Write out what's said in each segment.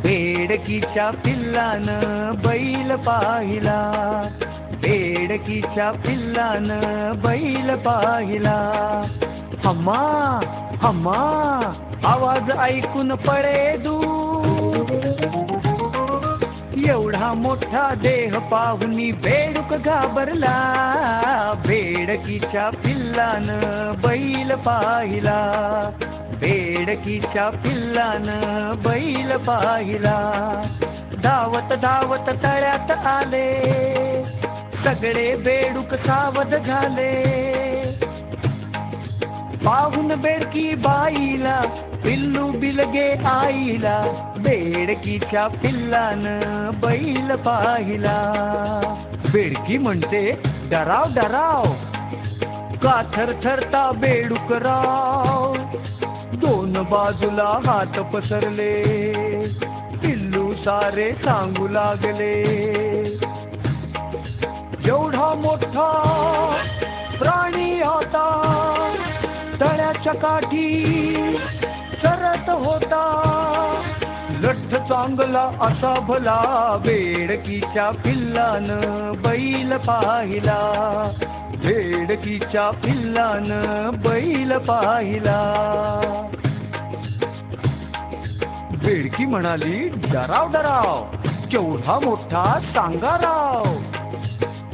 बेडकीच्या पिल्लानं बैल पाहिला, बेडकीच्या पिल्लानं बैल पाहिला. हम्मा हम्मा आवाज ऐकून पळे दूर, एवढा मोठा देह पाहुनी बेडूक घाबरला. बेडकीच्या पिल्लानं बैल पाहिला, बेडकीच्या पिल्लानं बैल पाहिला. धावत धावत तळ्यात आले, सगळे बेडूक सावध झाले. पाहून बेडकी बाईला पिल्लू बिलगे आईला, बेडकीच्या पिल्लानं बैल पाहिला. बेडकी म्हणते डराव डराव, का थरथरता बेडूक राव. दोन बाजूला हात पसरले, पिल्लू सारे सांगू लागले. एवढा मोठा प्राणी आता तळ्याच्या काठी सरत होता. लठ्ठ चांगला असा भला, बेडकीच्या पिल्लानं बैल पाहिला, बेडकीच्या पिल्लानं बैल पाहिला. बेडकी म्हणाली डराव डराव, केवढा मोठा सांगा राव.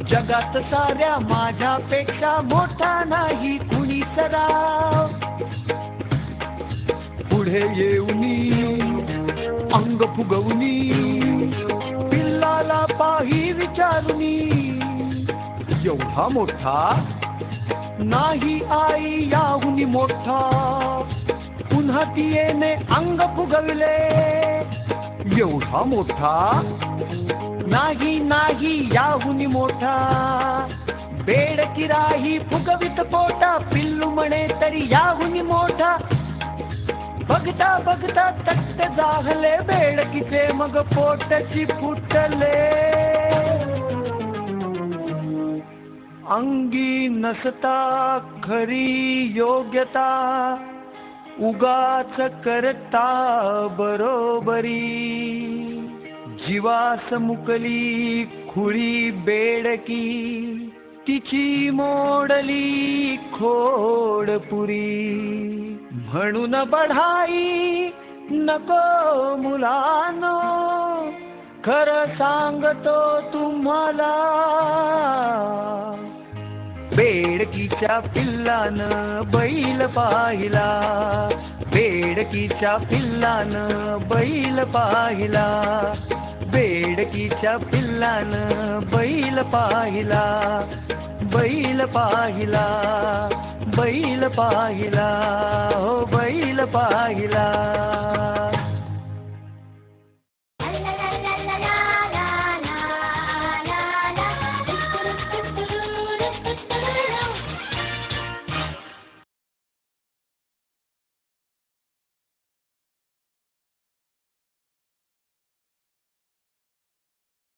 जगात साऱ्या माझ्यापेक्षा मोठा नाही कुणीच राव. पुढे येऊनी अंग फुगवनी, पिल्लाला पाही विचारुनी. एवढा मोठा नाही आई याहुनी मोठा, पुन्हा तियेने अंग फुगविले. एवढा मोठा नाही नाही याहुनी मोठा, बेडकी राही फुगवित पोटा. पिल्लू म्हणे तरी याहुनी मोठा. बघता बघता तट्ट जाहले बेडकीचे, मग पोटची फुटले. अंगी नसता खरी योग्यता, उगाच करता बरोबरी. जीवास मुकली खुळी बेडकी, तिची मोडली खोडपुरी. म्हणून बढाई नको मुलानो, खरं सांगतो तुम्हाला. बेडकीच्या पिल्लानं बैल पाहिला, बेडकीच्या पिल्लानं बैल पाहिला, बेडकीच्या पिल्लानं बैल पाहिला, बैल पाहिला, बैल पाहिला, हो बैल पाहिला.